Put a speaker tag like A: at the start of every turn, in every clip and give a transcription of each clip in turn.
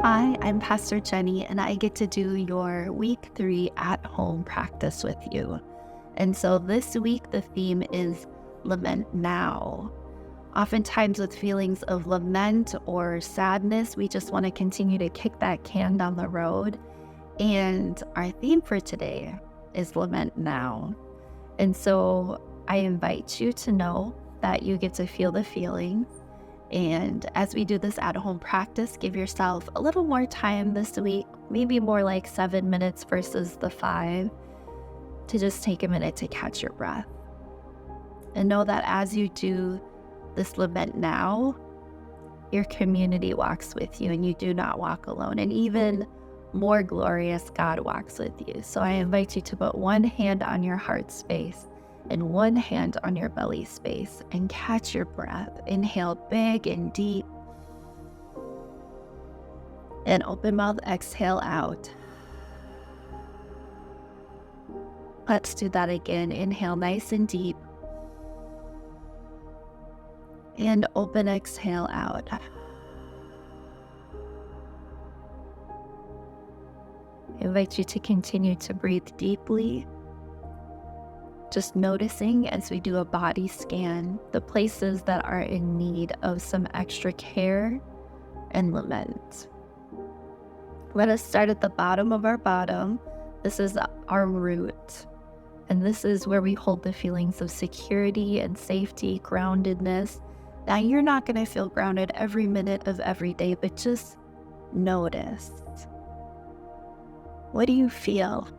A: Hi, I'm Pastor Jenny, and I get to do your week 3 at home practice with you. And so this week, the theme is Lament Now. Oftentimes, with feelings of lament or sadness, we just want to continue to kick that can down the road. And our theme for today is Lament Now. And so I invite you to know that you get to feel the feelings. And as we do this at home practice, give yourself a little more time this week, maybe more like 7 minutes versus the 5, to just take a minute to catch your breath. And know that as you do this lament now, your community walks with you and you do not walk alone. And even more glorious, God walks with you. So I invite you to put one hand on your heart space and one hand on your belly space and catch your breath. Inhale big and deep. And open mouth, exhale out. Let's do that again. Inhale nice and deep. And open, exhale out. I invite you to continue to breathe deeply. Just noticing as we do a body scan, the places that are in need of some extra care and lament. Let us start at the bottom of our bottom. This is our root. And this is where we hold the feelings of security and safety, groundedness. Now, you're not going to feel grounded every minute of every day, but just notice. What do you feel?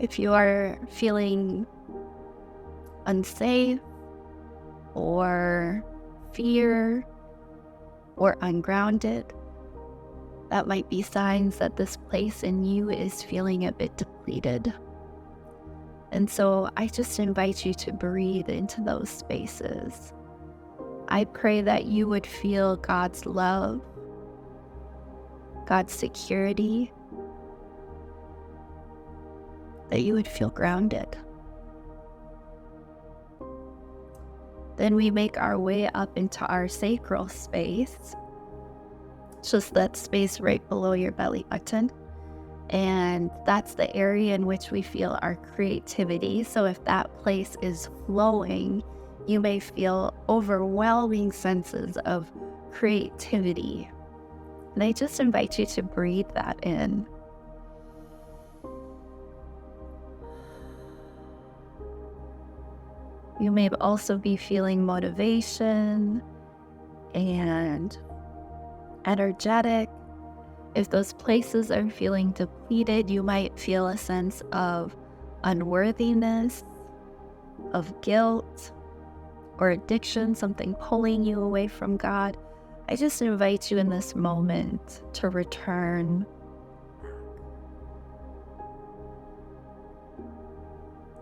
A: If you are feeling unsafe or fear or ungrounded, that might be signs that this place in you is feeling a bit depleted. And so I just invite you to breathe into those spaces. I pray that you would feel God's love, God's security, that you would feel grounded. Then we make our way up into our sacral space, just that space right below your belly button. And that's the area in which we feel our creativity. So if that place is flowing, you may feel overwhelming senses of creativity. And I just invite you to breathe that in. You may also be feeling motivation and energetic. If those places are feeling depleted, you might feel a sense of unworthiness, of guilt, or addiction, something pulling you away from God. I just invite you in this moment to return.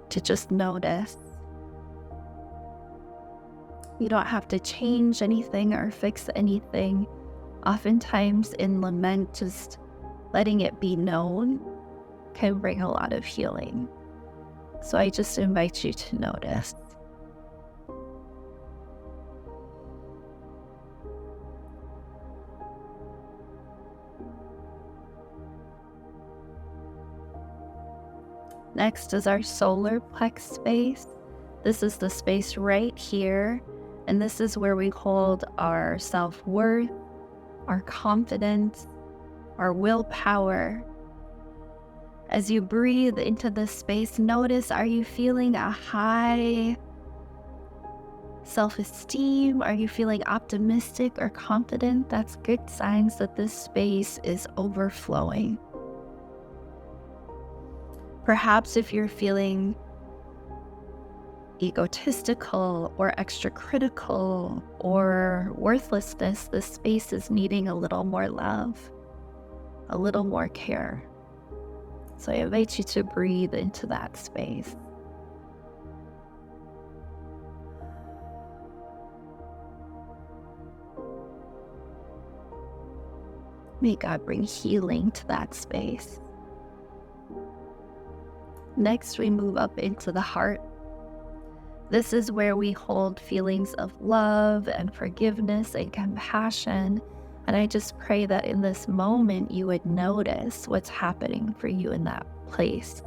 A: To just notice. You don't have to change anything or fix anything. Oftentimes in lament, just letting it be known can bring a lot of healing. So I just invite you to notice. Next is our solar plex space. This is the space right here. And this is where we hold our self-worth, our confidence, our willpower. As you breathe into this space, notice, are you feeling a high self-esteem? Are you feeling optimistic or confident? That's good signs that this space is overflowing. Perhaps if you're feeling egotistical or extra critical or worthlessness, this space is needing a little more love, a little more care. So I invite you to breathe into that space. May God bring healing to that space. Next, we move up into the heart. This is where we hold feelings of love and forgiveness and compassion. And I just pray that in this moment, you would notice what's happening for you in that place.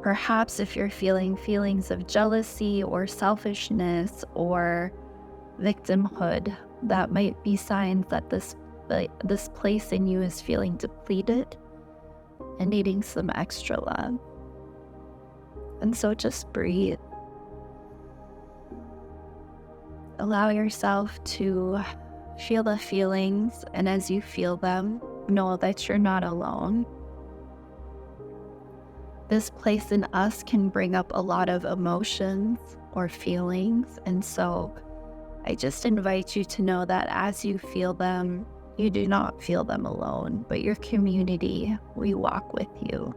A: Perhaps if you're feeling feelings of jealousy or selfishness or victimhood, that might be signs that this place in you is feeling depleted and needing some extra love. And so just breathe. Allow yourself to feel the feelings, and as you feel them, know that you're not alone. This place in us can bring up a lot of emotions or feelings, and so I just invite you to know that as you feel them, you do not feel them alone, but your community, we walk with you.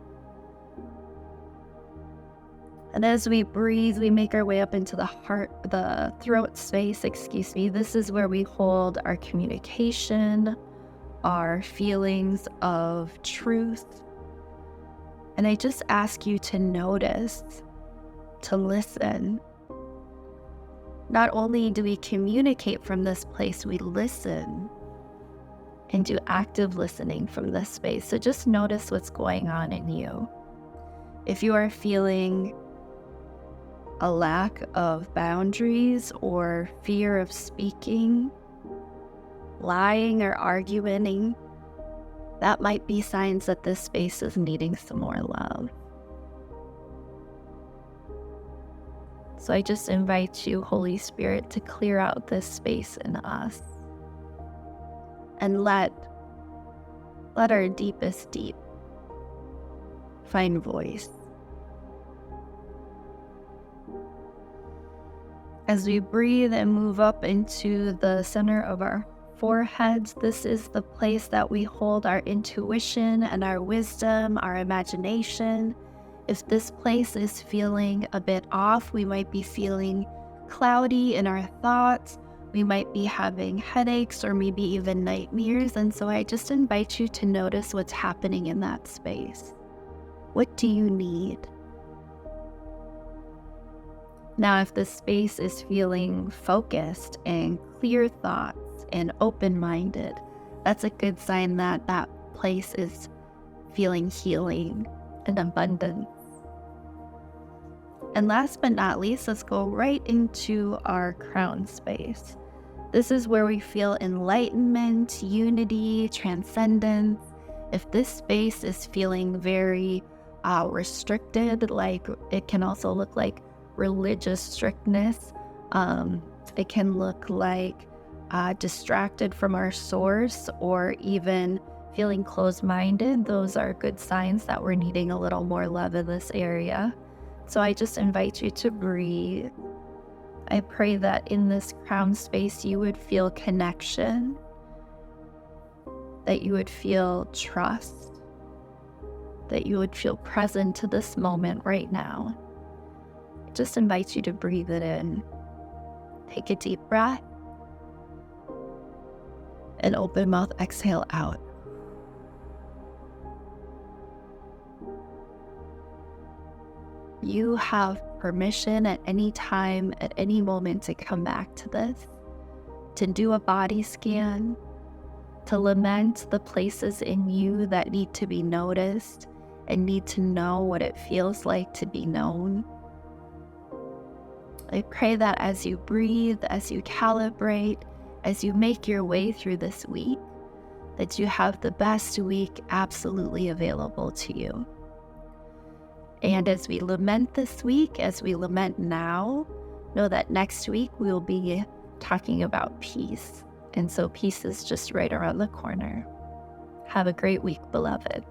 A: And as we breathe, we make our way up into the throat space, This is where we hold our communication, our feelings of truth. And I just ask you to notice, to listen. Not only do we communicate from this place, we listen and do active listening from this space. So just notice what's going on in you. If you are feeling a lack of boundaries or fear of speaking, lying or arguing, that might be signs that this space is needing some more love. So I just invite you, Holy Spirit, to clear out this space in us and let our deepest deep find voice. As we breathe and move up into the center of our foreheads, this is the place that we hold our intuition and our wisdom, our imagination. If this place is feeling a bit off, we might be feeling cloudy in our thoughts. We might be having headaches or maybe even nightmares. And so I just invite you to notice what's happening in that space. What do you need? Now, if the space is feeling focused and clear thoughts and open-minded, that's a good sign that that place is feeling healing and abundance. And last but not least, let's go right into our crown space. This is where we feel enlightenment, unity, transcendence. If this space is feeling very restricted, like it can also look like religious strictness. It can look like distracted from our source or even feeling closed-minded. Those are good signs that we're needing a little more love in this area. So I just invite you to breathe. I pray that in this crown space you would feel connection, that you would feel trust, that you would feel present to this moment right now. Just invite you to breathe it in. Take a deep breath and open mouth, exhale out. You have permission at any time, at any moment to come back to this, to do a body scan, to lament the places in you that need to be noticed and need to know what it feels like to be known. I pray that as you breathe, as you calibrate, as you make your way through this week, that you have the best week absolutely available to you. And as we lament this week, as we lament now, know that next week we will be talking about peace. And so peace is just right around the corner. Have a great week, beloveds.